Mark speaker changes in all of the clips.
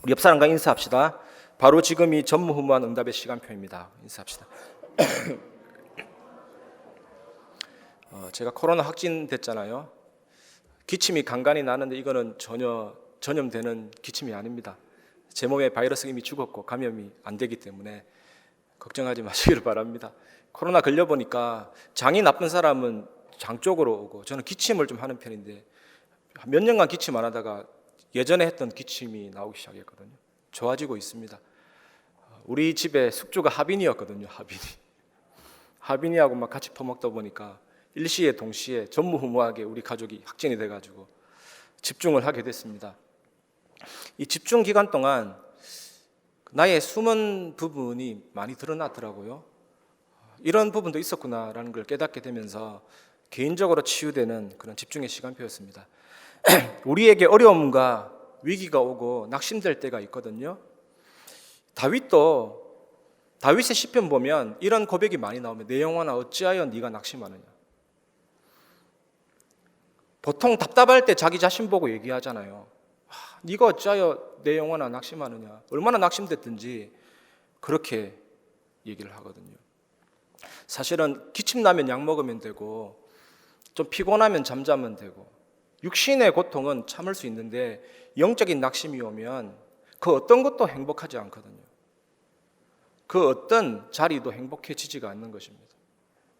Speaker 1: 우리 옆 사람과 인사합시다. 바로 지금이 전무후무한 응답의 시간표입니다. 인사합시다. 제가 코로나 확진됐잖아요. 기침이 간간히 나는데 이거는 전혀 전염되는 기침이 아닙니다. 제 몸에 바이러스가 이미 죽었고 감염이 안 되기 때문에 걱정하지 마시기를 바랍니다. 코로나 걸려보니까 장이 나쁜 사람은 장 쪽으로 오고, 저는 기침을 좀 하는 편인데 몇 년간 기침 안 하다가 예전에 했던 기침이 나오기 시작했거든요. 좋아지고 있습니다. 우리 집에 숙주가 하빈이었거든요. 하빈이하고 막 같이 퍼먹다 보니까 일시에 동시에 전무후무하게 우리 가족이 확진이 돼가지고 집중을 하게 됐습니다. 이 집중 기간 동안 나의 숨은 부분이 많이 드러났더라고요. 이런 부분도 있었구나라는 걸 깨닫게 되면서 개인적으로 치유되는 그런 집중의 시간표였습니다. 우리에게 어려움과 위기가 오고 낙심될 때가 있거든요. 다윗의 시편 보면 이런 고백이 많이 나오면 내 영혼아 어찌하여 네가 낙심하느냐. 보통 답답할 때 자기 자신 보고 얘기하잖아요. 네가 어찌하여 내 영혼아 낙심하느냐. 얼마나 낙심됐든지 그렇게 얘기를 하거든요. 사실은 기침 나면 약 먹으면 되고, 좀 피곤하면 잠자면 되고, 육신의 고통은 참을 수 있는데 영적인 낙심이 오면 그 어떤 것도 행복하지 않거든요. 그 어떤 자리도 행복해지지가 않는 것입니다.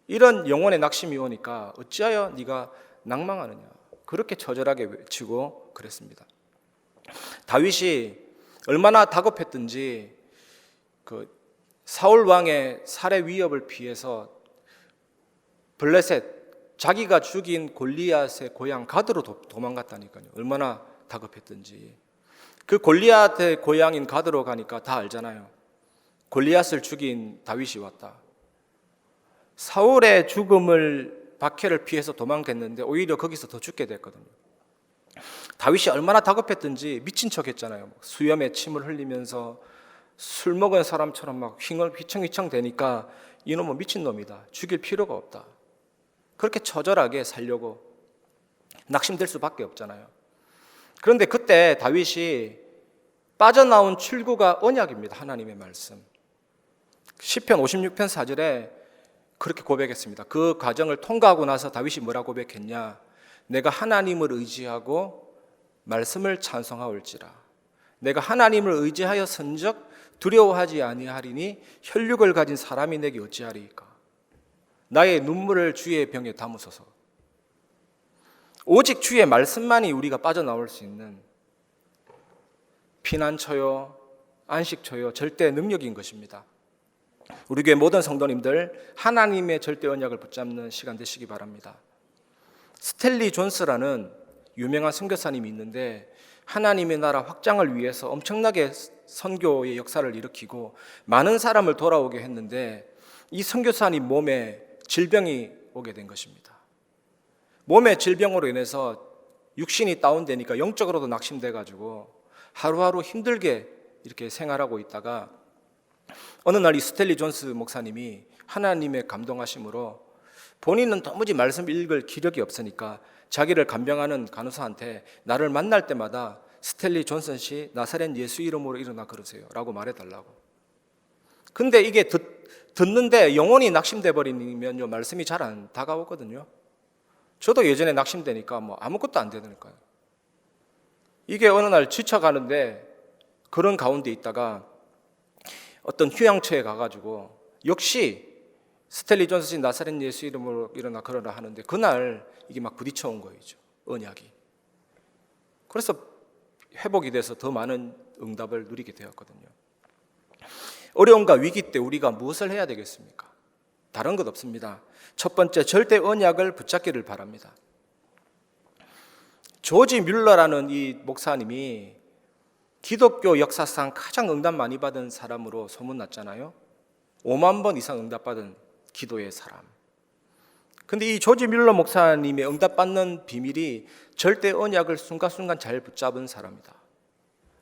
Speaker 1: 이런 영혼의 낙심이 오니까 어찌하여 네가 낭망하느냐, 그렇게 처절하게 외치고 그랬습니다. 다윗이 얼마나 다급했든지 그 사울 왕의 살해 위협을 피해서 블레셋, 자기가 죽인 골리앗의 고향 가드로 도망갔다니까요. 얼마나 다급했든지. 그 골리앗의 고향인 가드로 가니까 다 알잖아요. 골리앗을 죽인 다윗이 왔다. 사울의 죽음을 박해를 피해서 도망갔는데 오히려 거기서 더 죽게 됐거든요. 다윗이 얼마나 다급했든지 미친 척 했잖아요. 수염에 침을 흘리면서 술 먹은 사람처럼 막 휘청휘청 대니까 이놈은 미친놈이다. 죽일 필요가 없다. 그렇게 처절하게 살려고 낙심될 수밖에 없잖아요. 그런데 그때 다윗이 빠져나온 출구가 언약입니다. 하나님의 말씀. 시편 56편 4절에 그렇게 고백했습니다. 그 과정을 통과하고 나서 다윗이 뭐라고 고백했냐. 내가 하나님을 의지하고 말씀을 찬송하올지라. 내가 하나님을 의지하여 선적 두려워하지 아니하리니 혈육을 가진 사람이 내게 어찌하리이까. 나의 눈물을 주의 병에 담으소서. 오직 주의 말씀만이 우리가 빠져나올 수 있는 피난처요, 안식처요, 절대 능력인 것입니다. 우리 교회 모든 성도님들 하나님의 절대 언약을 붙잡는 시간 되시기 바랍니다. 스탠리 존스라는 유명한 선교사님이 있는데 하나님의 나라 확장을 위해서 엄청나게 선교의 역사를 일으키고 많은 사람을 돌아오게 했는데 이 선교사님 몸에 질병이 오게 된 것입니다. 몸의 질병으로 인해서 육신이 다운되니까 영적으로도 낙심돼가지고 하루하루 힘들게 이렇게 생활하고 있다가 어느 날 이 스탠리 존스 목사님이 하나님의 감동하심으로 본인은 도무지 말씀 읽을 기력이 없으니까 자기를 간병하는 간호사한테 나를 만날 때마다 스탠리 존슨 씨 나사렛 예수 이름으로 일어나 그러세요 라고 말해달라고. 근데 이게 듣는데 영혼이 낙심돼 버리면요 말씀이 잘 안 다가오거든요. 저도 예전에 낙심되니까 뭐 아무것도 안 되니까요. 이게 어느 날 지쳐가는데 그런 가운데 있다가 어떤 휴양처에 가가지고 역시 스탠리 존슨 나사렛 예수 이름으로 일어나 걸어라 하는데 그날 이게 막 부딪혀 온 거죠. 언약이. 그래서 회복이 돼서 더 많은 응답을 누리게 되었거든요. 어려움과 위기 때 우리가 무엇을 해야 되겠습니까? 다른 것 없습니다. 첫 번째, 절대 언약을 붙잡기를 바랍니다. 조지 뮬러라는 이 목사님이 기독교 역사상 가장 응답 많이 받은 사람으로 소문났잖아요. 5만 번 이상 응답받은 기도의 사람. 근데 이 조지 뮬러 목사님의 응답받는 비밀이 절대 언약을 순간순간 잘 붙잡은 사람이다.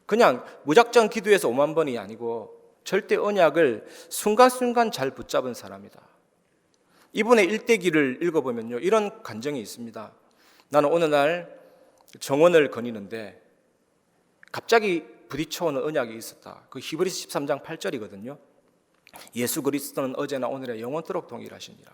Speaker 1: 그냥 무작정 기도해서 5만 번이 아니고 절대 언약을 순간순간 잘 붙잡은 사람이다. 이분의 일대기를 읽어보면요 이런 간증이 있습니다. 나는 어느 날 정원을 거니는데 갑자기 부딪혀오는 언약이 있었다. 그 히브리서 13장 8절이거든요. 예수 그리스도는 어제나 오늘에 영원토록 동일하시니라.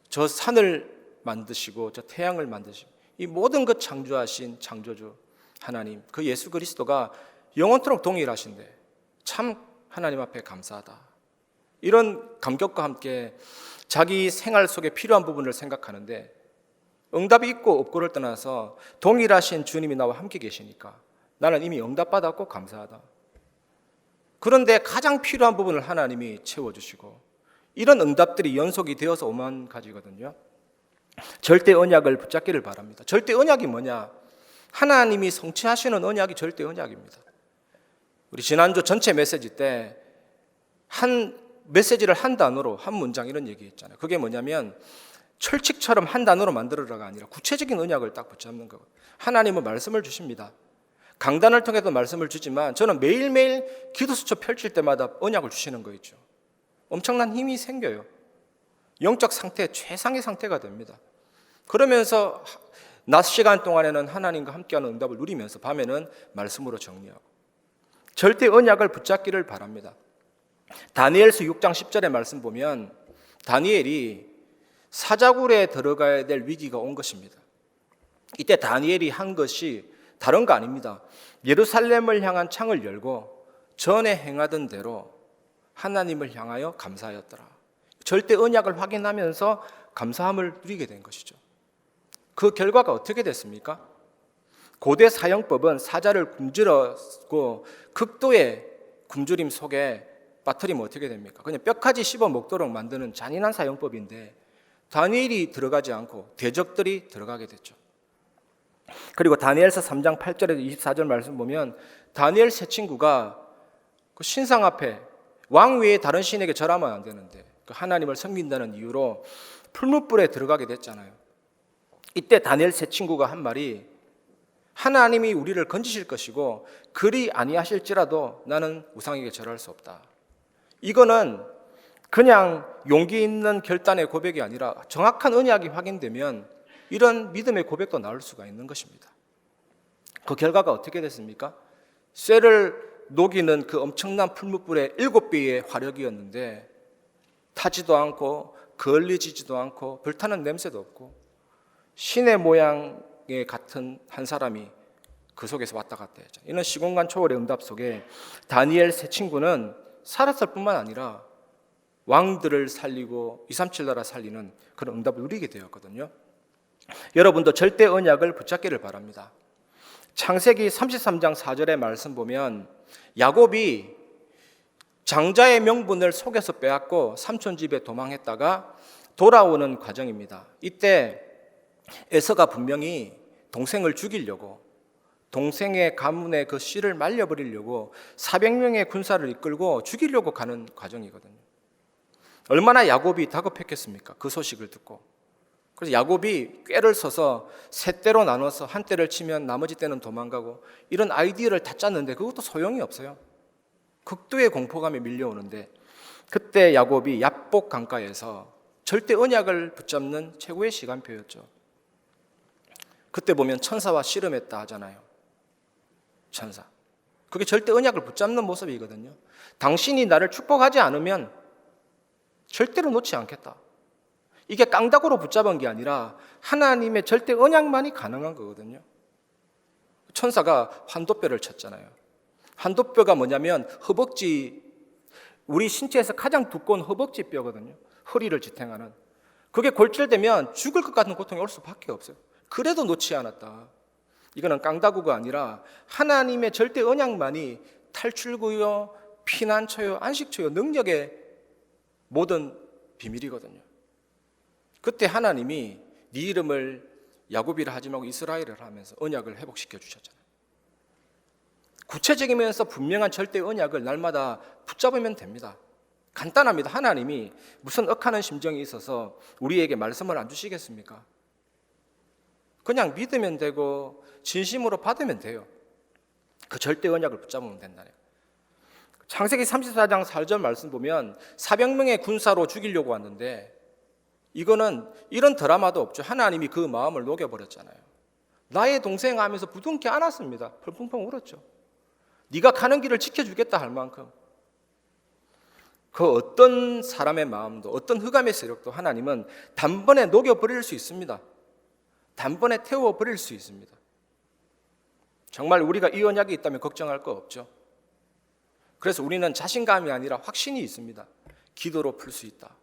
Speaker 1: 저 산을 만드시고 저 태양을 만드시고 이 모든 것 창조하신 창조주 하나님, 그 예수 그리스도가 영원토록 동일하신데 참 하나님 앞에 감사하다. 이런 감격과 함께 자기 생활 속에 필요한 부분을 생각하는데 응답이 있고 없고를 떠나서 동일하신 주님이 나와 함께 계시니까 나는 이미 응답받았고 감사하다. 그런데 가장 필요한 부분을 하나님이 채워주시고 이런 응답들이 연속이 되어서 오만 가지거든요. 절대 언약을 붙잡기를 바랍니다. 절대 언약이 뭐냐? 하나님이 성취하시는 언약이 절대 언약입니다. 우리 지난주 전체 메시지 때 한 메시지를 한 단어로 한 문장 이런 얘기했잖아요. 그게 뭐냐면 철칙처럼 한 단어로 만들어라가 아니라 구체적인 언약을 딱 붙잡는 거예요. 하나님은 말씀을 주십니다. 강단을 통해서 말씀을 주지만 저는 매일매일 기도수첩 펼칠 때마다 언약을 주시는 거 있죠. 엄청난 힘이 생겨요. 영적 상태 최상의 상태가 됩니다. 그러면서 낮 시간 동안에는 하나님과 함께하는 응답을 누리면서 밤에는 말씀으로 정리하고 절대 언약을 붙잡기를 바랍니다. 다니엘서 6장 10절의 말씀 보면 다니엘이 사자굴에 들어가야 될 위기가 온 것입니다. 이때 다니엘이 한 것이 다른 거 아닙니다. 예루살렘을 향한 창을 열고 전에 행하던 대로 하나님을 향하여 감사하였더라. 절대 언약을 확인하면서 감사함을 누리게 된 것이죠. 그 결과가 어떻게 됐습니까? 고대 사형법은 사자를 굶주렸고 극도의 굶주림 속에 빠뜨리면 어떻게 됩니까? 그냥 뼈까지 씹어 먹도록 만드는 잔인한 사형법인데 다니엘이 들어가지 않고 대적들이 들어가게 됐죠. 그리고 다니엘서 3장 8절에서 24절 말씀 보면 다니엘 세 친구가 그 신상 앞에 왕 외에 다른 신에게 절하면 안 되는데 그 하나님을 섬긴다는 이유로 풀무불에 들어가게 됐잖아요. 이때 다니엘 세 친구가 한 말이 하나님이 우리를 건지실 것이고 그리 아니하실지라도 나는 우상에게 절할 수 없다. 이거는 그냥 용기 있는 결단의 고백이 아니라 정확한 언약이 확인되면 이런 믿음의 고백도 나올 수가 있는 것입니다. 그 결과가 어떻게 됐습니까? 쇠를 녹이는 그 엄청난 풀무불의 7배의 화력이었는데 타지도 않고 걸리지도 않고 불타는 냄새도 없고 신의 모양의 같은 한 사람이 그 속에서 왔다 갔다 했죠. 이런 시공간 초월의 응답 속에 다니엘 세 친구는 살았을 뿐만 아니라 왕들을 살리고 237 나라 살리는 그런 응답을 누리게 되었거든요. 여러분도 절대 언약을 붙잡기를 바랍니다. 창세기 33장 4절의 말씀 보면 야곱이 장자의 명분을 속에서 빼앗고 삼촌 집에 도망했다가 돌아오는 과정입니다. 이때 에서가 분명히 동생을 죽이려고 동생의 가문의 그 씨를 말려버리려고 400명의 군사를 이끌고 죽이려고 가는 과정이거든요. 얼마나 야곱이 다급했겠습니까? 그 소식을 듣고. 그래서 야곱이 꾀를 써서 세 때로 나눠서 한 때를 치면 나머지 때는 도망가고 이런 아이디어를 다 짰는데 그것도 소용이 없어요. 극도의 공포감이 밀려오는데 그때 야곱이 야복 강가에서 절대 언약을 붙잡는 최고의 시간표였죠. 그때 보면 천사와 씨름했다 하잖아요. 천사. 그게 절대 언약을 붙잡는 모습이거든요. 당신이 나를 축복하지 않으면 절대로 놓지 않겠다. 이게 깡다구로 붙잡은 게 아니라 하나님의 절대 언약만이 가능한 거거든요. 천사가 환도뼈를 쳤잖아요. 환도뼈가 뭐냐면 허벅지, 우리 신체에서 가장 두꺼운 허벅지 뼈거든요. 허리를 지탱하는. 그게 골절되면 죽을 것 같은 고통이 올 수밖에 없어요. 그래도 놓지 않았다. 이거는 깡다구가 아니라 하나님의 절대 언약만이 탈출구요, 피난처요, 안식처요, 능력의 모든 비밀이거든요. 그때 하나님이 네 이름을 야곱이라 하지 말고 이스라엘을 하면서 언약을 회복시켜 주셨잖아요. 구체적이면서 분명한 절대 언약을 날마다 붙잡으면 됩니다. 간단합니다. 하나님이 무슨 억하는 심정이 있어서 우리에게 말씀을 안 주시겠습니까? 그냥 믿으면 되고 진심으로 받으면 돼요. 그 절대 언약을 붙잡으면 된다네요. 창세기 34장 4절 말씀 보면 400명의 군사로 죽이려고 왔는데 이거는 이런 드라마도 없죠. 하나님이 그 마음을 녹여버렸잖아요. 나의 동생 하면서 부둥켜 안았습니다. 펄펑펑 울었죠. 네가 가는 길을 지켜주겠다 할 만큼 그 어떤 사람의 마음도 어떤 흑암의 세력도 하나님은 단번에 녹여버릴 수 있습니다. 단번에 태워버릴 수 있습니다. 정말 우리가 이 언약이 있다면 걱정할 거 없죠. 그래서 우리는 자신감이 아니라 확신이 있습니다. 기도로 풀 수 있다.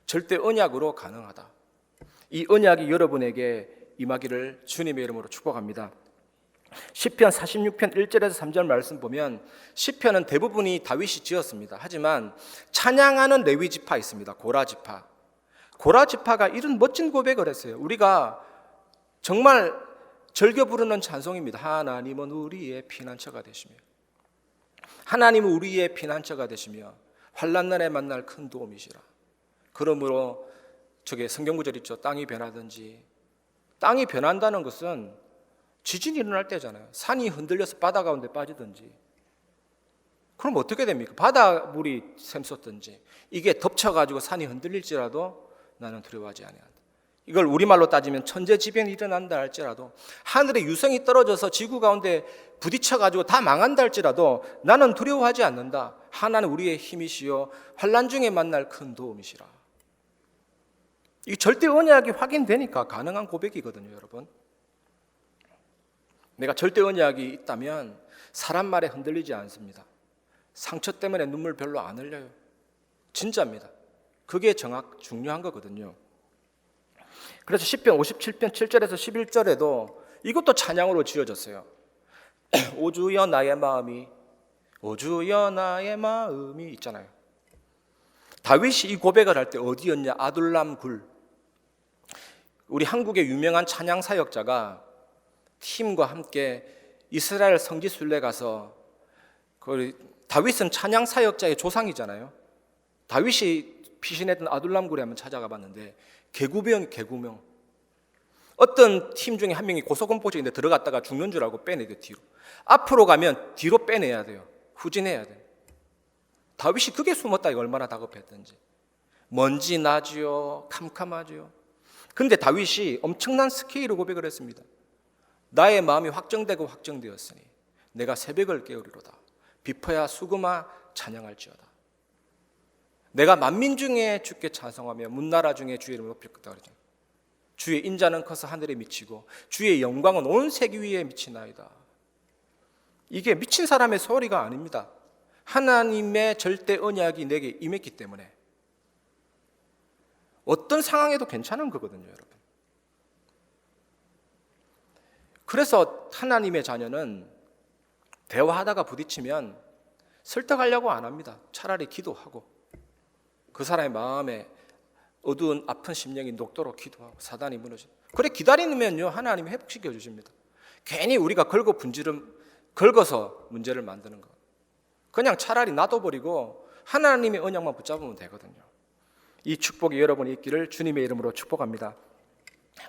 Speaker 1: 절대 언약으로 가능하다. 이 언약이 여러분에게 임하기를 주님의 이름으로 축복합니다. 시편 46편 1절에서 3절 말씀 보면 시편은 대부분이 다윗이 지었습니다. 하지만 찬양하는 레위 지파 있습니다. 고라 지파. 고라 지파가 이런 멋진 고백을 했어요. 우리가 정말 즐겨 부르는 찬송입니다. 하나님은 우리의 피난처가 되시며 하나님은 우리의 피난처가 되시며 환난 날에 만날 큰 도움이시라. 그러므로 저게 성경구절 있죠. 땅이 변하든지. 땅이 변한다는 것은 지진이 일어날 때잖아요. 산이 흔들려서 바다 가운데 빠지든지. 그럼 어떻게 됩니까? 바닷물이 샘솟든지 이게 덮쳐가지고 산이 흔들릴지라도 나는 두려워하지 아니한다. 이걸 우리말로 따지면 천재지변이 일어난다 할지라도 하늘에 유성이 떨어져서 지구 가운데 부딪혀가지고 다 망한다 할지라도 나는 두려워하지 않는다. 하나는 우리의 힘이시요 환난 중에 만날 큰 도움이시라. 이 절대 언약이 확인되니까 가능한 고백이거든요, 여러분. 내가 절대 언약이 있다면 사람 말에 흔들리지 않습니다. 상처 때문에 눈물 별로 안 흘려요. 진짜입니다. 그게 중요한 거거든요. 그래서 시편 57편 7절에서 11절에도 이것도 찬양으로 지어졌어요. 오주여 나의 마음이 오주여 나의 마음이 있잖아요. 다윗이 이 고백을 할 때 어디였냐? 아둘람 굴. 우리 한국의 유명한 찬양 사역자가 팀과 함께 이스라엘 성지 순례 가서 다윗은 찬양 사역자의 조상이잖아요. 다윗이 피신했던 아둘람 굴에 한번 찾아가 봤는데 개구명. 어떤 팀 중에 한 명이 고소공포증인데 들어갔다가 죽는 줄 알고 빼내요. 뒤로. 앞으로 가면 뒤로 빼내야 돼요. 후진해야 돼요. 다윗이 그게 숨었다 이거 얼마나 다급했던지. 먼지 나지요. 캄캄하지요. 근데 다윗이 엄청난 스케일로 고백을 했습니다. 나의 마음이 확정되고 확정되었으니 내가 새벽을 깨우리로다. 비퍼야 수금아 찬양할지어다. 내가 만민 중에 주께 찬송하며 문나라 중에 주의 이름을 높일 거다. 주의 인자는 커서 하늘에 미치고 주의 영광은 온 세계 위에 미치나이다. 이게 미친 사람의 소리가 아닙니다. 하나님의 절대 언약이 내게 임했기 때문에 어떤 상황에도 괜찮은 거거든요, 여러분. 그래서 하나님의 자녀는 대화하다가 부딪히면 설득하려고 안 합니다. 차라리 기도하고 그 사람의 마음에 어두운 아픈 심령이 녹도록 기도하고 사단이 무너지고 그래 기다리면요 하나님이 회복시켜 주십니다. 괜히 우리가 긁어서 문제를 만드는 거 그냥 차라리 놔둬버리고 하나님의 언약만 붙잡으면 되거든요. 이 축복이 여러분이 있기를 주님의 이름으로 축복합니다.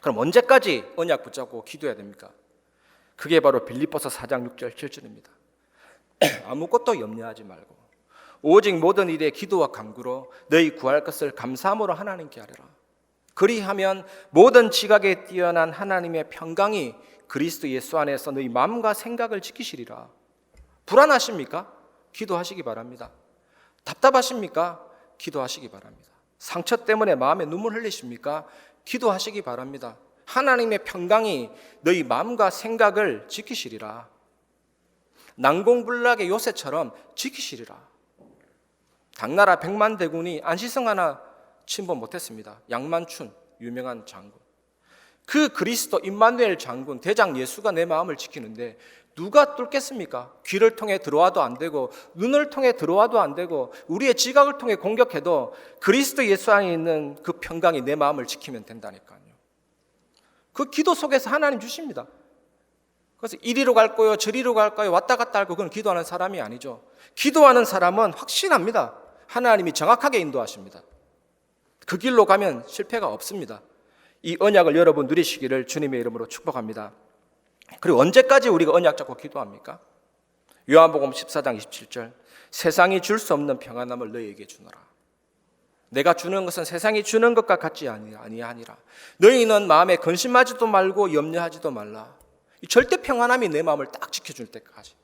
Speaker 1: 그럼 언제까지 언약 붙잡고 기도해야 됩니까? 그게 바로 빌립보서 4장 6절 7절입니다. 아무것도 염려하지 말고 오직 모든 일에 기도와 간구로 너희 구할 것을 감사함으로 하나님께 아뢰라. 그리하면 모든 지각에 뛰어난 하나님의 평강이 그리스도 예수 안에서 너희 마음과 생각을 지키시리라. 불안하십니까? 기도하시기 바랍니다. 답답하십니까? 기도하시기 바랍니다. 상처 때문에 마음에 눈물 흘리십니까? 기도하시기 바랍니다. 하나님의 평강이 너희 마음과 생각을 지키시리라. 난공불락의 요새처럼 지키시리라. 당나라 백만대군이 안시성 하나 침범 못했습니다. 양만춘 유명한 장군. 그 그리스도 임마누엘 장군 대장 예수가 내 마음을 지키는데 누가 뚫겠습니까? 귀를 통해 들어와도 안 되고 눈을 통해 들어와도 안 되고 우리의 지각을 통해 공격해도 그리스도 예수 안에 있는 그 평강이 내 마음을 지키면 된다니까요. 그 기도 속에서 하나님 주십니다. 그래서 이리로 갈 거요 저리로 갈 거요 왔다 갔다 할 거 그건 기도하는 사람이 아니죠. 기도하는 사람은 확신합니다. 하나님이 정확하게 인도하십니다. 그 길로 가면 실패가 없습니다. 이 언약을 여러분 누리시기를 주님의 이름으로 축복합니다. 그리고 언제까지 우리가 언약 잡고 기도합니까? 요한복음 14장 27절 세상이 줄 수 없는 평안함을 너희에게 주노라. 내가 주는 것은 세상이 주는 것과 같지 아니하니라. 너희는 마음에 근심하지도 말고 염려하지도 말라. 이 절대 평안함이 내 마음을 딱 지켜줄 때까지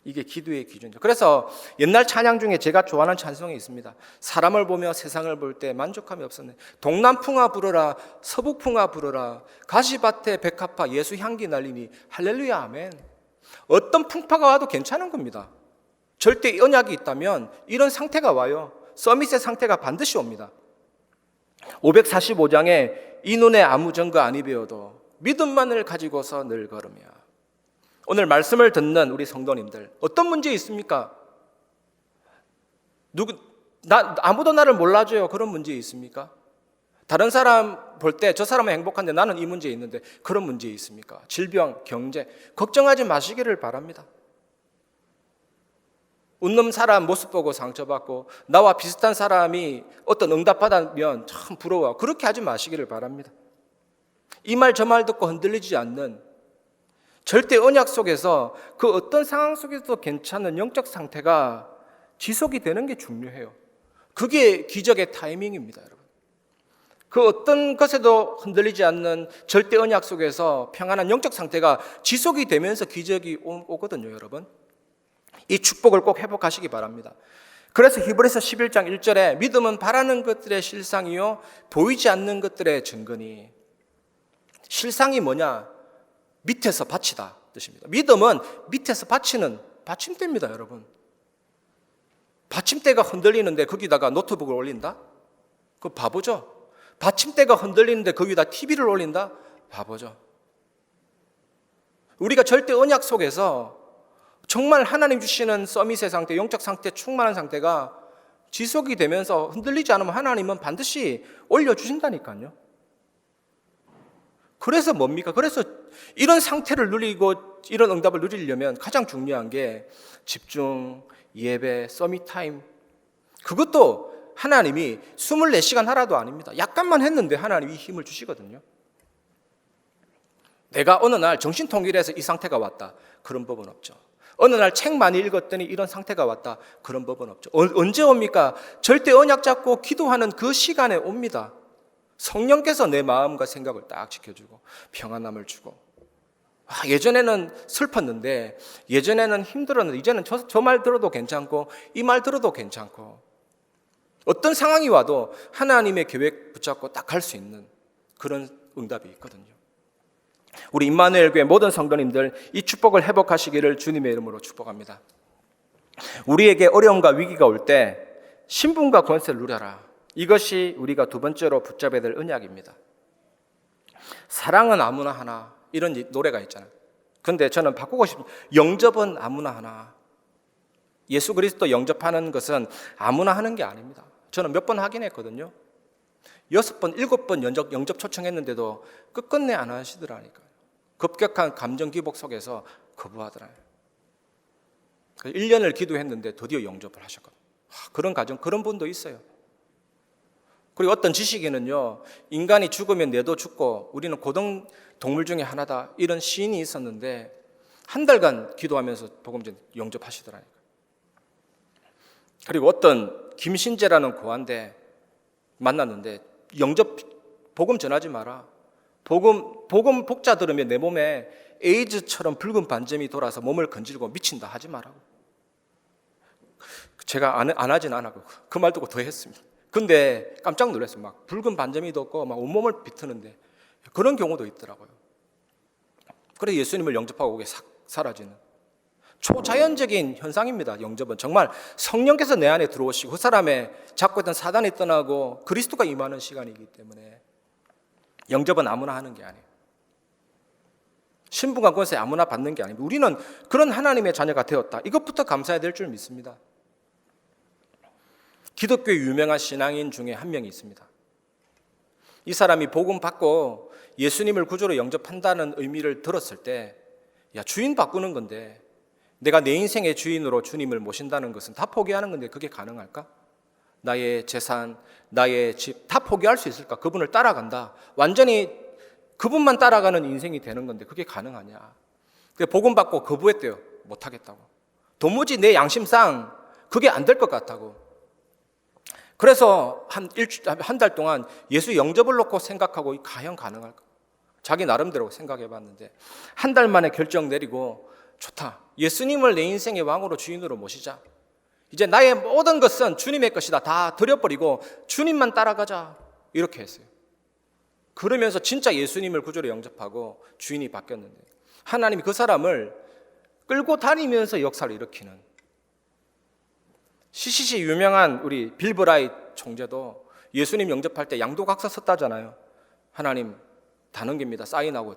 Speaker 1: 이게 기도의 기준이죠. 그래서 옛날 찬양 중에 제가 좋아하는 찬송이 있습니다. 사람을 보며 세상을 볼 때 만족함이 없었네. 동남풍아 부르라, 서북풍아 부르라, 가시밭에 백합화 예수 향기 날리니 할렐루야 아멘. 어떤 풍파가 와도 괜찮은 겁니다. 절대 언약이 있다면 이런 상태가 와요. 서밋의 상태가 반드시 옵니다. 545장에 이 눈에 아무 증거 아니 배워도 믿음만을 가지고서 늘 걸으며. 오늘 말씀을 듣는 우리 성도님들 어떤 문제 있습니까? 아무도 나를 몰라줘요. 그런 문제 있습니까? 다른 사람 볼 때 저 사람은 행복한데 나는 이 문제 있는데 그런 문제 있습니까? 질병, 경제 걱정하지 마시기를 바랍니다. 웃는 사람 모습 보고 상처받고 나와 비슷한 사람이 어떤 응답받으면 참 부러워. 그렇게 하지 마시기를 바랍니다. 이 말 저 말 듣고 흔들리지 않는 절대 언약 속에서 그 어떤 상황 속에서도 괜찮은 영적 상태가 지속이 되는 게 중요해요. 그게 기적의 타이밍입니다, 여러분. 그 어떤 것에도 흔들리지 않는 절대 언약 속에서 평안한 영적 상태가 지속이 되면서 기적이 오거든요, 여러분. 이 축복을 꼭 회복하시기 바랍니다. 그래서 히브리서 11장 1절에 믿음은 바라는 것들의 실상이요 보이지 않는 것들의 증거니. 실상이 뭐냐? 밑에서 받치다 뜻입니다. 믿음은 밑에서 받치는 받침대입니다, 여러분. 받침대가 흔들리는데 거기다가 노트북을 올린다? 그거 바보죠. 받침대가 흔들리는데 거기다 TV를 올린다? 바보죠. 우리가 절대 언약 속에서 정말 하나님 주시는 서밋의 상태, 영적 상태, 충만한 상태가 지속이 되면서 흔들리지 않으면 하나님은 반드시 올려주신다니까요. 그래서 뭡니까? 그래서 이런 상태를 누리고 이런 응답을 누리려면 가장 중요한 게 집중, 예배, 서밋 타임. 그것도 하나님이 24시간 하라도 아닙니다. 약간만 했는데 하나님이 힘을 주시거든요. 내가 어느 날 정신통일해서 이 상태가 왔다. 그런 법은 없죠. 어느 날 책 많이 읽었더니 이런 상태가 왔다. 그런 법은 없죠. 언제 옵니까? 절대 언약 잡고 기도하는 그 시간에 옵니다. 성령께서 내 마음과 생각을 딱 지켜주고 평안함을 주고. 예전에는 슬펐는데, 예전에는 힘들었는데 이제는 저 말 들어도 괜찮고 이 말 들어도 괜찮고, 어떤 상황이 와도 하나님의 계획 붙잡고 딱 갈 수 있는 그런 응답이 있거든요. 우리 임마누엘 교회 모든 성도님들 이 축복을 회복하시기를 주님의 이름으로 축복합니다. 우리에게 어려움과 위기가 올 때 신분과 권세를 누려라. 이것이 우리가 두 번째로 붙잡아야 될 언약입니다. 사랑은 아무나 하나, 이런 노래가 있잖아요. 근데 저는 바꾸고 싶은, 영접은 아무나 하나. 예수 그리스도 영접하는 것은 아무나 하는 게 아닙니다. 저는 몇 번 하긴 했거든요. 6번, 7번 영접 초청했는데도 끝끝내 안 하시더라니까요. 급격한 감정 기복 속에서 거부하더라고요. 1년을 기도했는데 드디어 영접을 하셨거든요. 그런 가정, 그런 분도 있어요. 그리고 어떤 지식인은요, 인간이 죽으면 뇌도 죽고 우리는 고등 동물 중에 하나다, 이런 시인이 있었는데 한 달간 기도하면서 복음전 영접하시더라니까요. 그리고 어떤 김신재라는 고아인데 만났는데, 영접 복음 전하지 마라. 복음 복자 들으면 내 몸에 에이즈처럼 붉은 반점이 돌아서 몸을 건질고 미친다 하지 마라고. 제가 안 하진 않았고 그 말 듣고 더 했습니다. 근데 깜짝 놀랐어요. 막 붉은 반점이 돋고 막 온몸을 비트는데 그런 경우도 있더라고요. 그래 예수님을 영접하고 그게 싹 사라지는 초자연적인 현상입니다. 영접은 정말 성령께서 내 안에 들어오시고 그 사람의 잡고 있던 사단이 떠나고 그리스도가 임하는 시간이기 때문에 영접은 아무나 하는 게 아니에요. 신분과 권세 아무나 받는 게 아닙니다. 우리는 그런 하나님의 자녀가 되었다. 이것부터 감사해야 될 줄 믿습니다. 기독교의 유명한 신앙인 중에 한 명이 있습니다. 이 사람이 복음 받고 예수님을 구주로 영접한다는 의미를 들었을 때, 야, 주인 바꾸는 건데 내가 내 인생의 주인으로 주님을 모신다는 것은 다 포기하는 건데 그게 가능할까? 나의 재산, 나의 집 다 포기할 수 있을까? 그분을 따라간다. 완전히 그분만 따라가는 인생이 되는 건데 그게 가능하냐? 복음 받고 거부했대요. 못하겠다고. 도무지 내 양심상 그게 안 될 것 같다고. 그래서 한 달 동안 예수 영접을 놓고 생각하고 과연 가능할까? 자기 나름대로 생각해 봤는데 한 달 만에 결정 내리고 좋다. 예수님을 내 인생의 왕으로 주인으로 모시자. 이제 나의 모든 것은 주님의 것이다. 다 버려버리고 주님만 따라가자. 이렇게 했어요. 그러면서 진짜 예수님을 구주로 영접하고 주인이 바뀌었는데 하나님이 그 사람을 끌고 다니면서 역사를 일으키는, CCC 유명한 우리 빌 브라이트 총재도 예수님 영접할 때 양도각서 썼다잖아요. 하나님 다 넘깁니다. 사인하고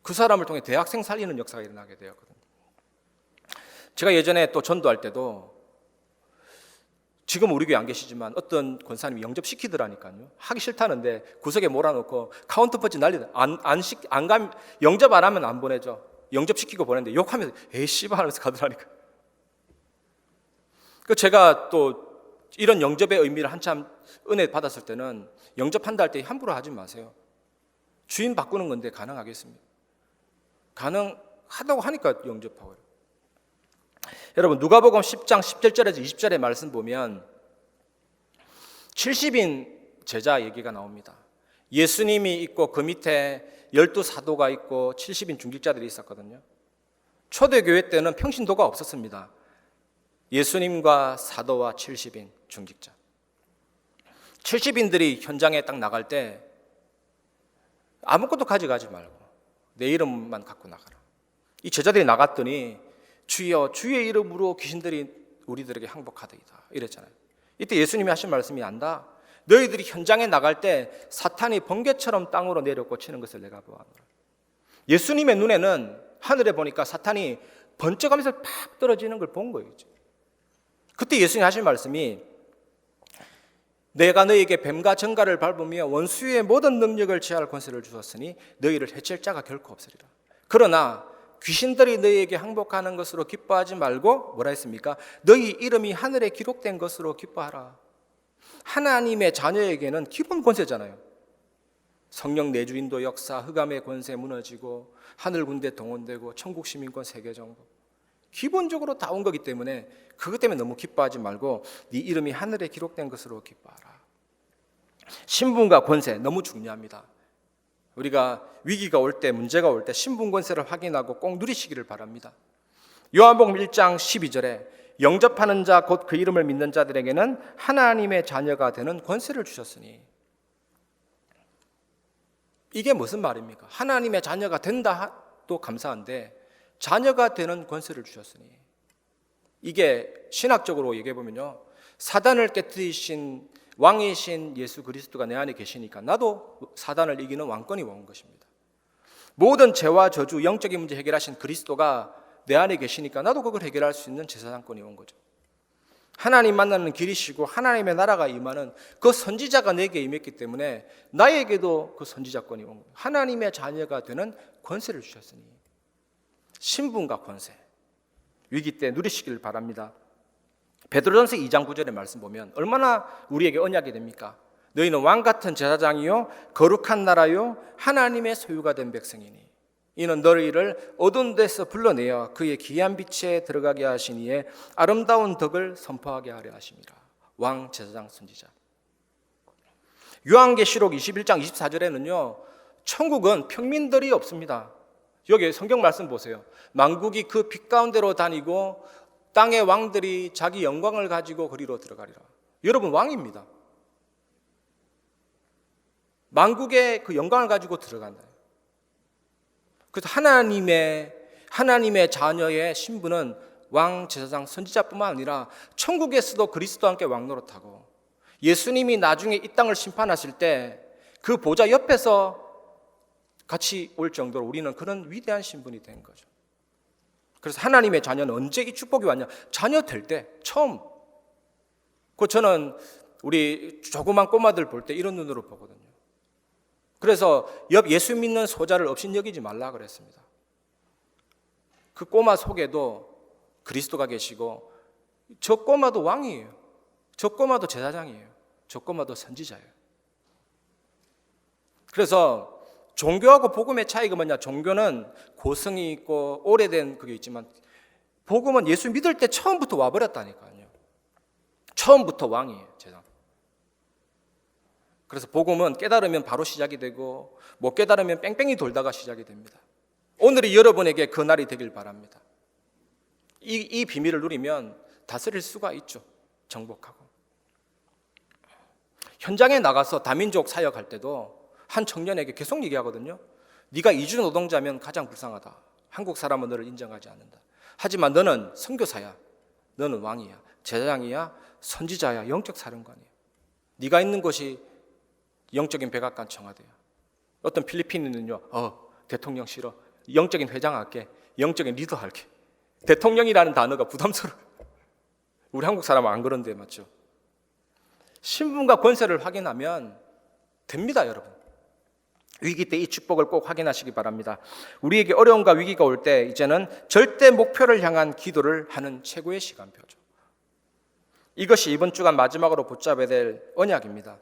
Speaker 1: 그 사람을 통해 대학생 살리는 역사가 일어나게 되었거든요. 제가 예전에 또 전도할 때도 지금 우리 교회 안 계시지만 어떤 권사님이 영접시키더라니까요. 하기 싫다는데 구석에 몰아놓고 카운터펀치 난리다. 영접 안 하면 안 보내죠. 영접시키고 보냈는데 욕하면서 에이 씨발 하면서 가더라니까. 그 제가 또 이런 영접의 의미를 한참 은혜 받았을 때는 영접한다 할 때 함부로 하지 마세요. 주인 바꾸는 건데 가능하겠습니까? 가능하다고 하니까 영접하고요. 여러분 누가복음 10장 17절에서 20절의 말씀 보면 70인 제자 얘기가 나옵니다. 예수님이 있고 그 밑에 12사도가 있고 70인 중직자들이 있었거든요. 초대교회 때는 평신도가 없었습니다. 예수님과 사도와 70인 중직자. 70인들이 현장에 딱 나갈 때 아무것도 가져가지 말고 내 이름만 갖고 나가라. 이 제자들이 나갔더니 주여 주의 이름으로 귀신들이 우리들에게 항복하더이다 이랬잖아요. 이때 예수님이 하신 말씀이 안다. 너희들이 현장에 나갈 때 사탄이 번개처럼 땅으로 내려 꽂히는 것을 내가 보았노라. 예수님의 눈에는 하늘에 보니까 사탄이 번쩍하면서 팍 떨어지는 걸 본 거예요. 그때 예수님이 하신 말씀이 내가 너희에게 뱀과 정갈을 밟으며 원수의 모든 능력을 취할 권세를 주었으니 너희를 해칠 자가 결코 없으리라. 그러나 귀신들이 너희에게 항복하는 것으로 기뻐하지 말고 뭐라 했습니까? 너희 이름이 하늘에 기록된 것으로 기뻐하라. 하나님의 자녀에게는 기본 권세잖아요. 성령 내주인도 역사, 흑암의 권세 무너지고 하늘 군대 동원되고 천국 시민권 세계 정복, 기본적으로 다 온 거기 때문에 그것 때문에 너무 기뻐하지 말고 네 이름이 하늘에 기록된 것으로 기뻐하라. 신분과 권세 너무 중요합니다. 우리가 위기가 올 때, 문제가 올 때 신분 권세를 확인하고 꼭 누리시기를 바랍니다. 요한복음 1장 12절에 영접하는 자 곧 그 이름을 믿는 자들에게는 하나님의 자녀가 되는 권세를 주셨으니, 이게 무슨 말입니까? 하나님의 자녀가 된다도 감사한데 자녀가 되는 권세를 주셨으니, 이게 신학적으로 얘기해 보면요, 사단을 깨뜨리신 왕이신 예수 그리스도가 내 안에 계시니까 나도 사단을 이기는 왕권이 온 것입니다. 모든 죄와 저주, 영적인 문제 해결하신 그리스도가 내 안에 계시니까 나도 그걸 해결할 수 있는 제사장권이 온 거죠. 하나님 만나는 길이시고 하나님의 나라가 임하는 그 선지자가 내게 임했기 때문에 나에게도 그 선지자권이 온 거예요. 하나님의 자녀가 되는 권세를 주셨으니, 신분과 권세, 위기 때 누리시길 바랍니다. 베드로전서 2장 9절의 말씀 보면 얼마나 우리에게 언약이 됩니까? 너희는 왕같은 제사장이요 거룩한 나라요 하나님의 소유가 된 백성이니 이는 너희를 어두운 데서 불러내어 그의 귀한 빛에 들어가게 하시니에 아름다운 덕을 선포하게 하려 하심이라. 왕, 제사장, 선지자. 요한계시록 21장 24절에는요 천국은 평민들이 없습니다. 여기 성경 말씀 보세요. 만국이 그 빛 가운데로 다니고 땅의 왕들이 자기 영광을 가지고 그리로 들어가리라. 여러분 왕입니다. 만국의 그 영광을 가지고 들어간다. 그래서 하나님의 자녀의 신분은 왕, 제사장, 선지자뿐만 아니라 천국에서도 그리스도와 함께 왕 노릇하고, 예수님이 나중에 이 땅을 심판하실 때 그 보좌 옆에서 같이 올 정도로 우리는 그런 위대한 신분이 된 거죠. 그래서 하나님의 자녀는 언제 이 축복이 왔냐? 자녀 될 때 처음. 저는 우리 조그만 꼬마들 볼 때 이런 눈으로 보거든요. 그래서 옆 예수 믿는 소자를 업신여기지 말라 그랬습니다. 그 꼬마 속에도 그리스도가 계시고 저 꼬마도 왕이에요. 저 꼬마도 제사장이에요. 저 꼬마도 선지자예요. 그래서 종교하고 복음의 차이가 뭐냐? 종교는 고성이 있고 오래된 그게 있지만 복음은 예수 믿을 때 처음부터 와버렸다니까요. 처음부터 왕이에요, 제사장. 그래서 복음은 깨달으면 바로 시작이 되고 못 깨달으면 뺑뺑이 돌다가 시작이 됩니다. 오늘이 여러분에게 그 날이 되길 바랍니다. 이 비밀을 누리면 다스릴 수가 있죠. 정복하고. 현장에 나가서 다민족 사역할 때도 한 청년에게 계속 얘기하거든요. 네가 이주 노동자면 가장 불쌍하다. 한국 사람은 너를 인정하지 않는다. 하지만 너는 선교사야. 너는 왕이야. 제사장이야. 선지자야. 영적 사령관이야. 네가 있는 곳이 영적인 백악관 청와대야. 어떤 필리핀인은요. 대통령 싫어. 영적인 회장 할게. 영적인 리더 할게. 대통령이라는 단어가 부담스러워. 우리 한국 사람은 안 그런데 맞죠? 신분과 권세를 확인하면 됩니다, 여러분. 위기 때 이 축복을 꼭 확인하시기 바랍니다. 우리에게 어려움과 위기가 올 때 이제는 절대 목표를 향한 기도를 하는 최고의 시간표죠. 이것이 이번 주간 마지막으로 붙잡아야 될 언약입니다.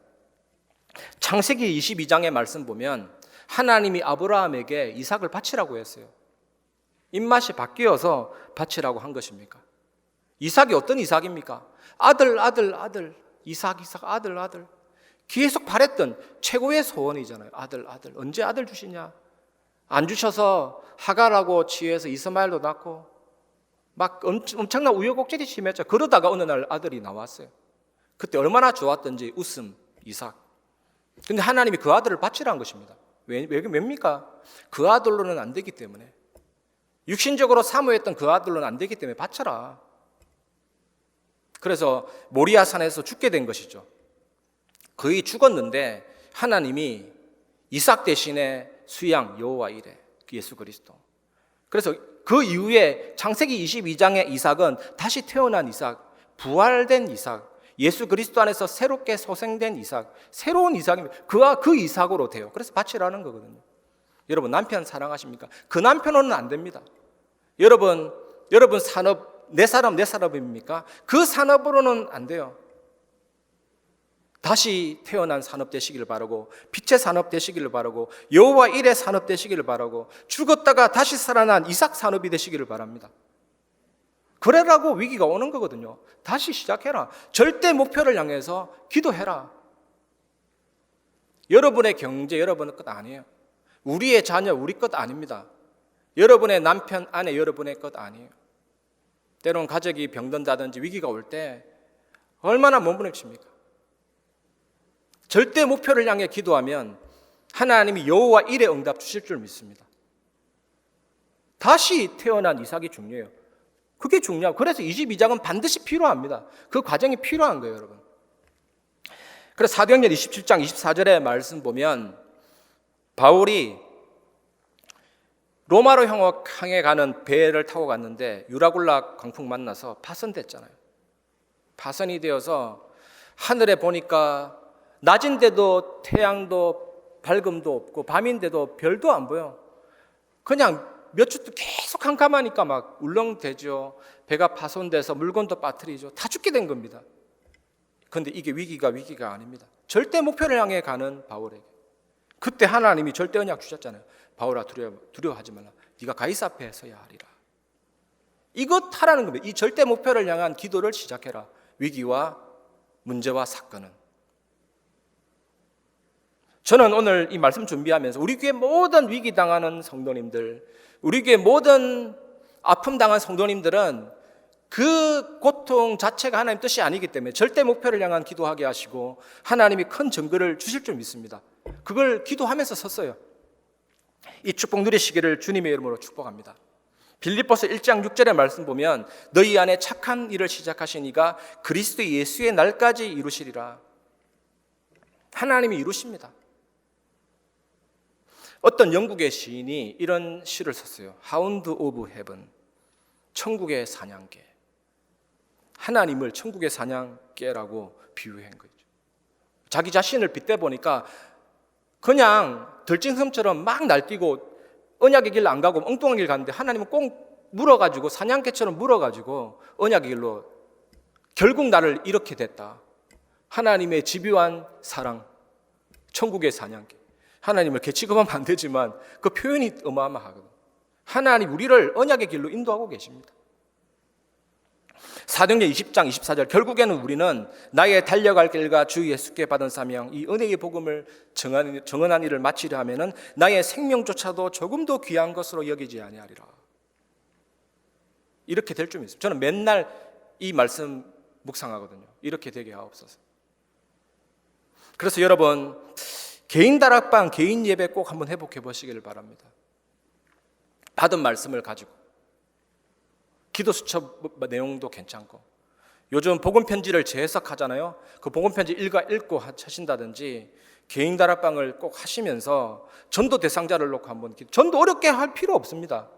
Speaker 1: 창세기 22장의 말씀 보면 하나님이 아브라함에게 이삭을 바치라고 했어요. 입맛이 바뀌어서 바치라고 한 것입니까? 이삭이 어떤 이삭입니까? 아들, 이삭, 아들. 계속 바랬던 최고의 소원이잖아요. 아들. 언제 아들 주시냐? 안 주셔서 하갈하고 치유해서 이스마엘도 낳고 막 엄청난 우여곡절이 심했죠. 그러다가 어느 날 아들이 나왔어요. 그때 얼마나 좋았던지 웃음, 이삭. 근데 하나님이 그 아들을 바치라는 것입니다. 왜입니까? 그 아들로는 안 되기 때문에. 육신적으로 사모했던 그 아들로는 안 되기 때문에 바쳐라. 그래서 모리아산에서 죽게 된 것이죠. 거의 죽었는데 하나님이 이삭 대신에 수양 여호와 이레 예수 그리스도. 그래서 그 이후에 창세기 22장의 이삭은 다시 태어난 이삭, 부활된 이삭, 예수 그리스도 안에서 새롭게 소생된 이삭, 새로운 이삭입니다. 그와 그 이삭으로 돼요. 그래서 바치라는 거거든요. 여러분 남편 사랑하십니까? 그 남편으로는 안 됩니다. 여러분 산업 내 산업입니까? 그 산업으로는 안 돼요. 다시 태어난 산업 되시기를 바라고 빛의 산업 되시기를 바라고 여호와 일의 산업 되시기를 바라고 죽었다가 다시 살아난 이삭 산업이 되시기를 바랍니다. 그래라고 위기가 오는 거거든요. 다시 시작해라. 절대 목표를 향해서 기도해라. 여러분의 경제 여러분의 것 아니에요. 우리의 자녀 우리 것 아닙니다. 여러분의 남편 아내 여러분의 것 아니에요. 때로는 가족이 병든다든지 위기가 올 때 얼마나 몸부림칩니까? 절대 목표를 향해 기도하면 하나님이 여호와 일의 응답 주실 줄 믿습니다. 다시 태어난 이삭이 중요해요. 그게 중요하고 그래서 22장은 반드시 필요합니다. 그 과정이 필요한 거예요, 여러분. 그래서 사도행전 27장 24절의 말씀 보면 바울이 로마로 향해 가는 배를 타고 갔는데 유라굴라 광풍 만나서 파손됐잖아요. 파손이 되어서 하늘에 보니까 낮인데도 태양도 밝음도 없고 밤인데도 별도 안 보여. 그냥 몇 주 계속 캄캄하니까 막 울렁대죠. 배가 파손돼서 물건도 빠뜨리죠. 다 죽게 된 겁니다. 그런데 이게 위기가 아닙니다. 절대 목표를 향해 가는 바울에게 그때 하나님이 절대 언약 주셨잖아요. 바울아 두려워하지 말라. 네가 가이사 앞에 서야 하리라. 이것 하라는 겁니다. 이 절대 목표를 향한 기도를 시작해라. 위기와 문제와 사건은. 저는 오늘 이 말씀 준비하면서 우리 교회 모든 위기 당하는 성도님들, 우리 교회 모든 아픔 당한 성도님들은 그 고통 자체가 하나님 뜻이 아니기 때문에 절대 목표를 향한 기도하게 하시고 하나님이 큰 증거를 주실 줄 믿습니다. 그걸 기도하면서 섰어요. 이 축복 누리시기를 주님의 이름으로 축복합니다. 빌립보서 1장 6절의 말씀 보면 너희 안에 착한 일을 시작하신 이가 그리스도 예수의 날까지 이루시리라. 하나님이 이루십니다. 어떤 영국의 시인이 이런 시를 썼어요. 하운드 오브 헤븐, 천국의 사냥개. 하나님을 천국의 사냥개라고 비유한 거죠. 자기 자신을 빗대 보니까 그냥 들짐승처럼 막 날뛰고 언약의 길로 안 가고 엉뚱한 길 갔는데 하나님은 꼭 물어가지고 사냥개처럼 물어가지고 언약의 길로 결국 나를 이렇게 됐다. 하나님의 집요한 사랑, 천국의 사냥개. 하나님을 개취급하면 안 되지만 그 표현이 어마어마하거든요. 하나님 우리를 언약의 길로 인도하고 계십니다. 사도행전 20장 24절 결국에는 우리는 나의 달려갈 길과 주 예수께 받은 사명 이 은혜의 복음을 정언한 일을 마치려 하면은 나의 생명조차도 조금도 귀한 것으로 여기지 아니하리라. 이렇게 될 줄 믿습니다. 저는 맨날 이 말씀 묵상하거든요. 이렇게 되게 하옵소서. 그래서 여러분 개인 다락방, 개인 예배 꼭 한번 회복해 보시기를 바랍니다. 받은 말씀을 가지고 기도 수첩 내용도 괜찮고 요즘 복음 편지를 재해석하잖아요. 그 복음 편지 읽고 하신다든지 개인 다락방을 꼭 하시면서 전도 대상자를 놓고 한번 전도 어렵게 할 필요 없습니다.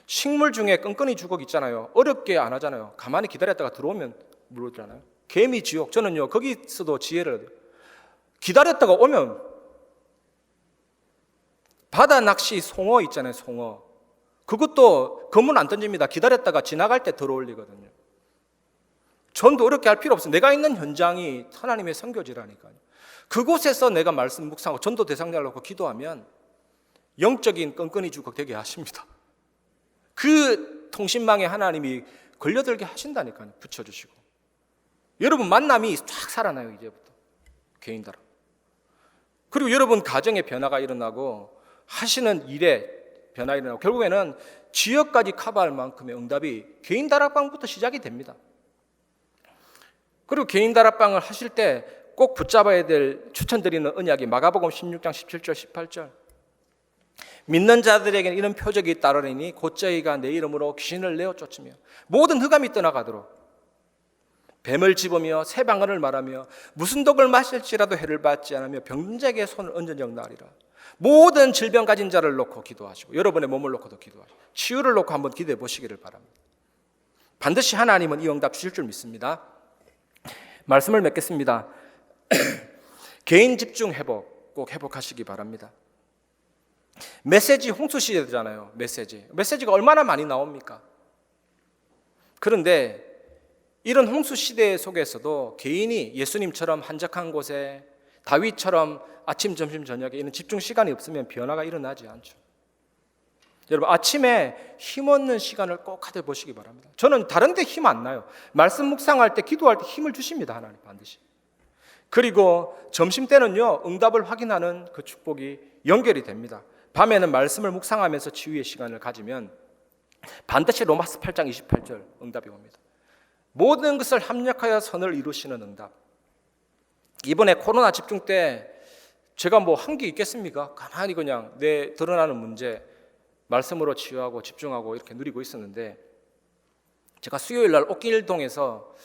Speaker 1: 식물 중에 끈끈이 주걱 있잖아요. 어렵게 안 하잖아요. 가만히 기다렸다가 들어오면 물어주잖아요. 개미 지옥, 저는요 거기서도 지혜를 얻어요. 기다렸다가 오면 바다 낚시 송어 있잖아요. 송어 그것도 검은 안 던집니다. 기다렸다가 지나갈 때 들어올리거든요. 전도 어렵게 할 필요 없어요. 내가 있는 현장이 하나님의 선교지라니까요. 그곳에서 내가 말씀 묵상하고 전도 대상자를 놓고 기도하면 영적인 끈끈이 주걱 되게 하십니다. 그 통신망에 하나님이 걸려들게 하신다니까요. 붙여주시고 여러분 만남이 쫙 살아나요. 이제부터 개인다라. 그리고 여러분 가정에 변화가 일어나고 하시는 일에 변화가 일어나고 결국에는 지역까지 커버할 만큼의 응답이 개인 다락방부터 시작이 됩니다. 그리고 개인 다락방을 하실 때 꼭 붙잡아야 될 추천드리는 언약이 마가복음 16장 17절 18절 믿는 자들에게는 이런 표적이 따르리니 곧 저희가 내 이름으로 귀신을 내어 쫓으며 모든 흑암이 떠나가도록 뱀을 집으며 새 방언을 말하며 무슨 독을 마실지라도 해를 받지 않으며 병자에게 손을 얹은 적 나으리라. 모든 질병 가진 자를 놓고 기도하시고 여러분의 몸을 놓고도 기도하시고 치유를 놓고 한번 기도해 보시기를 바랍니다. 반드시 하나님은 이 응답 주실 줄 믿습니다. 말씀을 맺겠습니다. 개인 집중 회복 꼭 회복하시기 바랍니다. 메시지 홍수 시대잖아요. 메시지가 얼마나 많이 나옵니까? 그런데 이런 홍수 시대 속에서도 개인이 예수님처럼 한적한 곳에 다윗처럼 아침, 점심, 저녁에 이런 집중 시간이 없으면 변화가 일어나지 않죠. 여러분 아침에 힘없는 시간을 꼭 가져보시기 바랍니다. 저는 다른 데 힘 안 나요. 말씀 묵상할 때 기도할 때 힘을 주십니다. 하나님 반드시. 그리고 점심 때는요 응답을 확인하는 그 축복이 연결이 됩니다. 밤에는 말씀을 묵상하면서 치유의 시간을 가지면 반드시 로마서 8장 28절 응답이 옵니다. 모든 것을 합력하여 선을 이루시는 응답. 이번에 코로나 집중 때 제가 뭐 한 게 있겠습니까? 가만히 그냥 내 드러나는 문제 말씀으로 치유하고 집중하고 이렇게 누리고 있었는데 제가 수요일 날 옥길동에서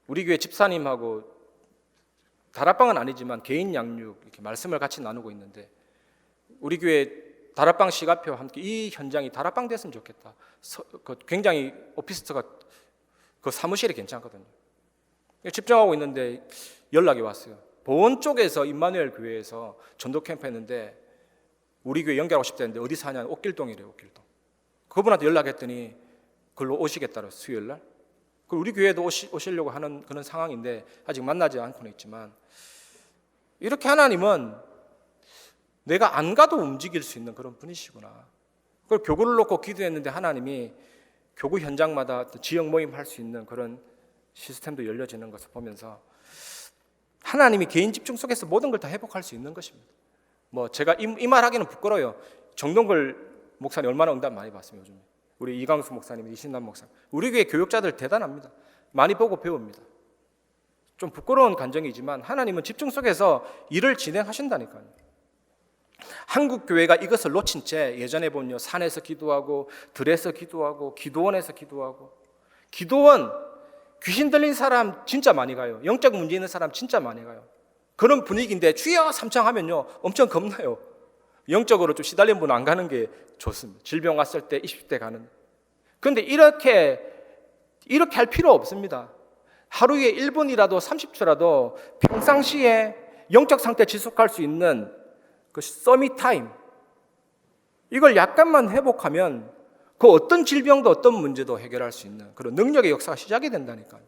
Speaker 1: 우리 교회 집사님하고 다락방은 아니지만 개인 양육 이렇게 말씀을 같이 나누고 있는데 우리 교회 다락방 시가표와 함께 이 현장이 다락방 됐으면 좋겠다. 굉장히 오피스텔가 그 사무실이 괜찮거든요. 집중하고 있는데 연락이 왔어요. 보원 쪽에서 임마누엘 교회에서 전도 캠프 했는데 우리 교회 연결하고 싶다는데 어디서 하냐는 옥길동이래요. 옥길동. 그분한테 연락했더니 글로 오시겠다고 수요일 날. 우리 교회도 오시려고 하는 그런 상황인데 아직 만나지 않고는 있지만 이렇게 하나님은 내가 안 가도 움직일 수 있는 그런 분이시구나. 그걸 교구를 놓고 기도했는데 하나님이 교구 현장마다 지역 모임 할 수 있는 그런 시스템도 열려지는 것을 보면서 하나님이 개인 집중 속에서 모든 걸 다 회복할 수 있는 것입니다. 뭐 제가 이 말하기는 부끄러워요. 정동걸 목사님 얼마나 응답 많이 받습니다. 요즘에 우리 이광수 목사님, 이신남 목사님, 우리 교회 교육자들 대단합니다. 많이 보고 배웁니다. 좀 부끄러운 감정이지만 하나님은 집중 속에서 일을 진행하신다니까요. 한국 교회가 이것을 놓친 채 예전에 보면요 산에서 기도하고 들에서 기도하고 기도원에서 기도하고 기도원 귀신 들린 사람 진짜 많이 가요. 영적 문제 있는 사람 진짜 많이 가요. 그런 분위기인데 주여 삼창하면요 엄청 겁나요. 영적으로 좀 시달린 분은 안 가는 게 좋습니다. 질병 왔을 때 20대 가는. 그런데 이렇게 할 필요 없습니다. 하루에 1분이라도 30초라도 평상시에 영적 상태 지속할 수 있는 그 서밋 타임, 이걸 약간만 회복하면 그 어떤 질병도 어떤 문제도 해결할 수 있는 그런 능력의 역사가 시작이 된다니까요.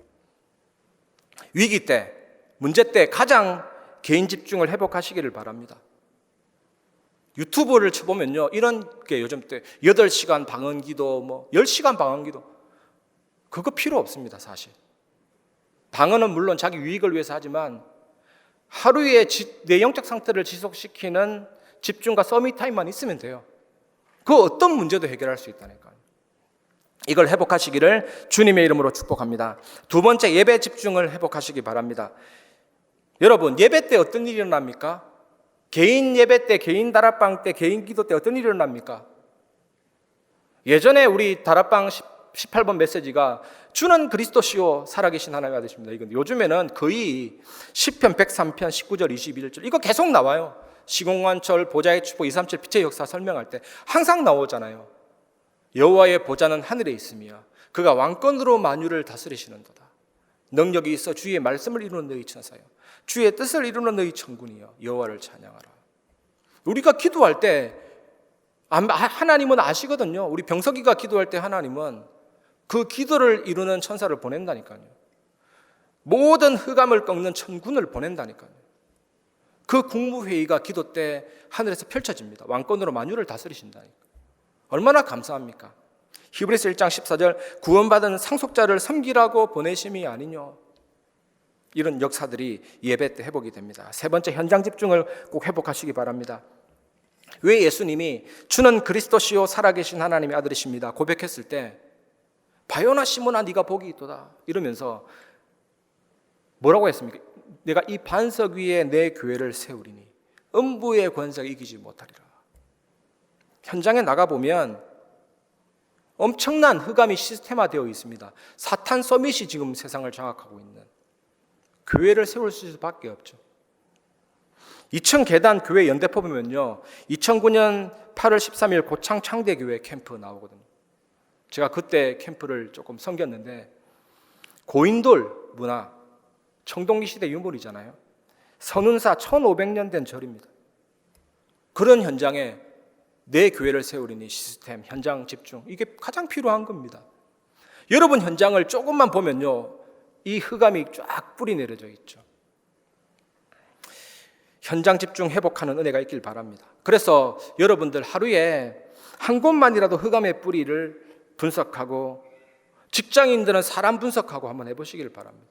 Speaker 1: 위기 때, 문제 때 가장 개인 집중을 회복하시기를 바랍니다. 유튜브를 쳐보면요 이런 게 요즘 때 8시간 방언기도 10시간 방언기도 그거 필요 없습니다, 사실. 방언은 물론 자기 유익을 위해서 하지만 하루에 내 영적 상태를 지속시키는 집중과 서밋타임만 있으면 돼요. 그 어떤 문제도 해결할 수 있다니까요. 이걸 회복하시기를 주님의 이름으로 축복합니다. 두 번째, 예배 집중을 회복하시기 바랍니다. 여러분, 예배 때 어떤 일이 일어납니까? 개인 예배 때, 개인 다락방 때, 개인 기도 때 어떤 일이 일어납니까? 예전에 우리 다락방 18번 메시지가 주는 그리스도시요 살아계신 하나님의 아들이십니다. 이건 요즘에는 거의 시편 103편 19절 21절 이거 계속 나와요. 시공간철 보좌의 축복 237 빛의 역사 설명할 때 항상 나오잖아요. 여호와의 보좌는 하늘에 있으며 그가 왕권으로 만유를 다스리시는도다. 능력이 있어 주의 말씀을 이루는 너희 천사여 주의 뜻을 이루는 너희 천군이여 여호와를 찬양하라. 우리가 기도할 때 하나님은 아시거든요. 우리 병석이가 기도할 때 하나님은 그 기도를 이루는 천사를 보낸다니까요. 모든 흑암을 꺾는 천군을 보낸다니까요. 그 국무회의가 기도 때 하늘에서 펼쳐집니다. 왕권으로 만유를 다스리신다니까. 얼마나 감사합니까? 히브리서 1장 14절 구원받은 상속자를 섬기라고 보내심이 아니뇨. 이런 역사들이 예배 때 회복이 됩니다. 세 번째, 현장 집중을 꼭 회복하시기 바랍니다. 왜 예수님이 주는 그리스도시요 살아계신 하나님의 아들이십니다 고백했을 때 바요나 시몬아 네가 복이 있도다 이러면서 뭐라고 했습니까? 내가 이 반석 위에 내 교회를 세우리니 음부의 권세가 이기지 못하리라. 현장에 나가보면 엄청난 흑암이 시스템화되어 있습니다. 사탄 서밋이 지금 세상을 장악하고 있는 교회를 세울 수밖에 없죠. 2층 계단 교회 연대포 보면요 2009년 8월 13일 고창 창대교회 캠프 나오거든요. 제가 그때 캠프를 조금 섬겼는데 고인돌 문화 청동기 시대 유물이잖아요. 선운사 1500년 된 절입니다. 그런 현장에 내 교회를 세우리니 시스템, 현장 집중 이게 가장 필요한 겁니다. 여러분 현장을 조금만 보면요 이 흑암이 쫙 뿌리 내려져 있죠. 현장 집중 회복하는 은혜가 있길 바랍니다. 그래서 여러분들 하루에 한 곳만이라도 흑암의 뿌리를 분석하고 직장인들은 사람 분석하고 한번 해보시길 바랍니다.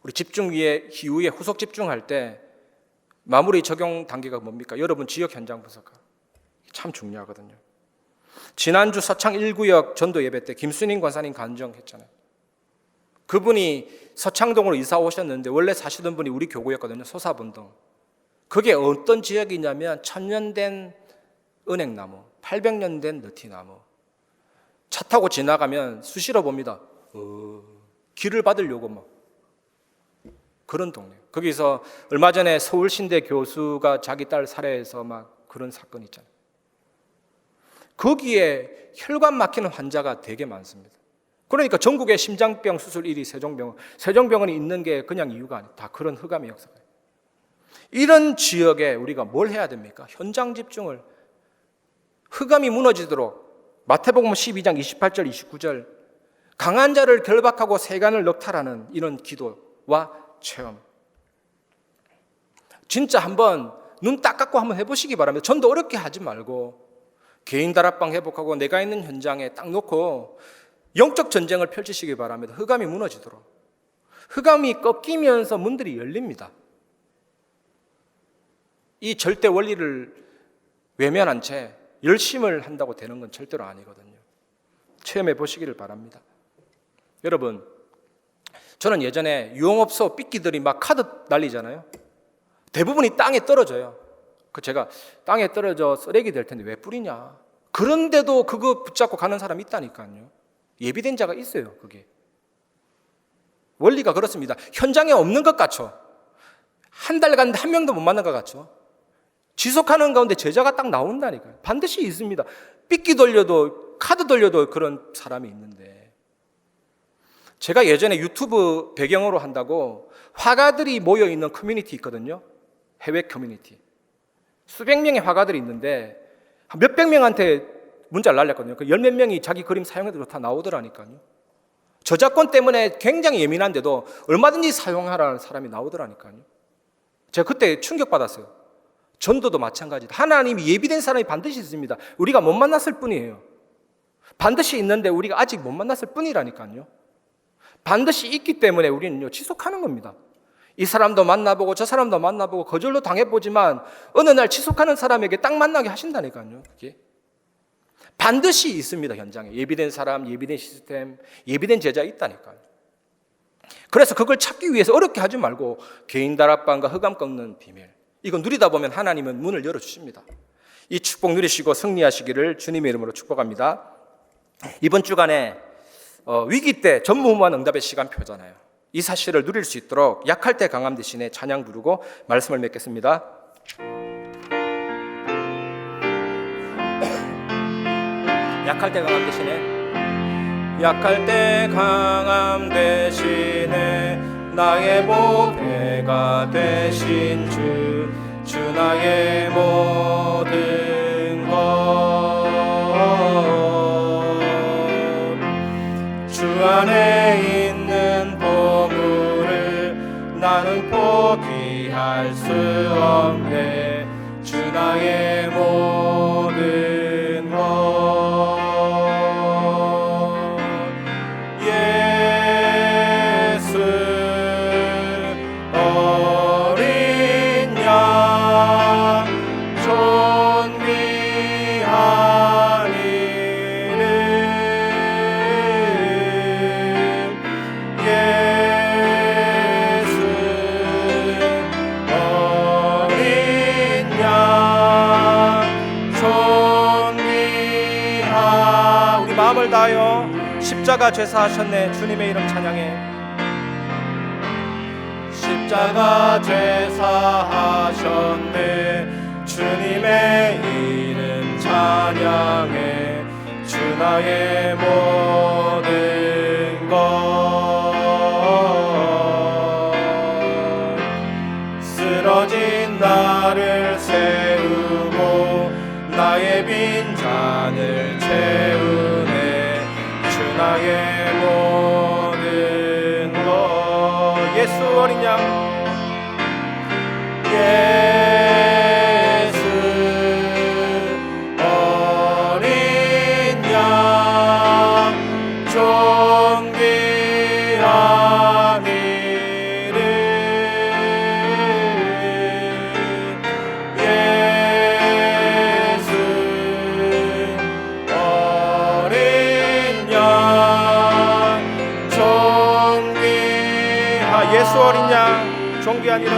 Speaker 1: 우리 집중 이후에 후속 집중할 때 마무리 적용 단계가 뭡니까? 여러분 지역 현장 분석하고 참 중요하거든요. 지난주 서창 1구역 전도 예배 때 김순인 권사님 간증했잖아요. 그분이 서창동으로 이사 오셨는데 원래 사시던 분이 우리 교구였거든요. 소사분동. 그게 어떤 지역이냐면 1000년 된 은행나무, 800년 된 느티나무. 차 타고 지나가면 수시로 봅니다. 길을 받으려고 막 그런 동네. 거기서 얼마 전에 서울신대 교수가 자기 딸 살해해서 막 그런 사건 있잖아요. 거기에 혈관 막히는 환자가 되게 많습니다. 그러니까 전국에 심장병 수술 1위 세종병원이 있는 게 그냥 이유가 아니에요. 다 그런 흑암의 역사가. 이런 지역에 우리가 뭘 해야 됩니까? 현장 집중을 흑암이 무너지도록 마태복음 12장 28절 29절 강한 자를 결박하고 세간을 넉탈하는 이런 기도와 체험. 진짜 한번 눈 딱 감고 한번 해보시기 바랍니다. 전도 어렵게 하지 말고 개인 다락방 회복하고 내가 있는 현장에 딱 놓고 영적 전쟁을 펼치시기 바랍니다. 흑암이 무너지도록. 흑암이 꺾이면서 문들이 열립니다. 이 절대 원리를 외면한 채 열심을 한다고 되는 건 절대로 아니거든요. 체험해 보시기를 바랍니다. 여러분, 저는 예전에 유흥업소 삐끼들이 막 카드 날리잖아요. 대부분이 땅에 떨어져요. 제가 땅에 떨어져 쓰레기 될 텐데 왜 뿌리냐. 그런데도 그거 붙잡고 가는 사람이 있다니까요. 예비된 자가 있어요. 그게 원리가 그렇습니다. 현장에 없는 것 같죠. 한 달 갔는데 한 명도 못 만난 것 같죠. 지속하는 가운데 제자가 딱 나온다니까요. 반드시 있습니다. 삐끼 돌려도 카드 돌려도 그런 사람이 있는데, 제가 예전에 유튜브 배경으로 한다고 화가들이 모여있는 커뮤니티 있거든요. 해외 커뮤니티. 수백 명의 화가들이 있는데 몇백 명한테 문자를 날렸거든요. 그 열 몇 명이 자기 그림 사용해도 다 나오더라니까요. 저작권 때문에 굉장히 예민한데도 얼마든지 사용하라는 사람이 나오더라니까요. 제가 그때 충격받았어요. 전도도 마찬가지다. 하나님이 예비된 사람이 반드시 있습니다. 우리가 못 만났을 뿐이에요. 반드시 있는데 우리가 아직 못 만났을 뿐이라니까요. 반드시 있기 때문에 우리는요, 지속하는 겁니다. 이 사람도 만나보고 저 사람도 만나보고 거절도 당해보지만 어느 날 지속하는 사람에게 딱 만나게 하신다니까요. 그게 반드시 있습니다. 현장에 예비된 사람, 예비된 시스템, 예비된 제자 있다니까요. 그래서 그걸 찾기 위해서 어렵게 하지 말고 개인 다락방과 흑암 꺾는 비밀, 이거 누리다 보면 하나님은 문을 열어주십니다. 이 축복 누리시고 승리하시기를 주님의 이름으로 축복합니다. 이번 주간에 위기 때 전무후무한 응답의 시간표잖아요. 이 사실을 누릴 수 있도록 약할 때 강함 대신에 찬양 부르고 말씀을 맺겠습니다. 약할 때 강함 대신에, 약할 때 강함 대신에 나의 보배가 되신 주 나의 모든 것, 주 안에 있는 보물을 나는 포기할 수 없네. 주 나의 모든 것, 예수 어린 양 존귀한 이름, 예수 어린 양 존귀한, 우리 마음을 다하여 십자가 죄사하셨네 주님의 이름 찬양해. 십자가 죄사하셨네 주님의 이름 찬양해. 주 나의 모든 것, 쓰러진 나를 세우고 나의 빈잔을 채우네. 주 나의 모든 것, 예수 어린 양, 예수 어린 양 존귀한 이름, 예수 어린 양 존귀한, 예수 어린 양 존귀한 이름,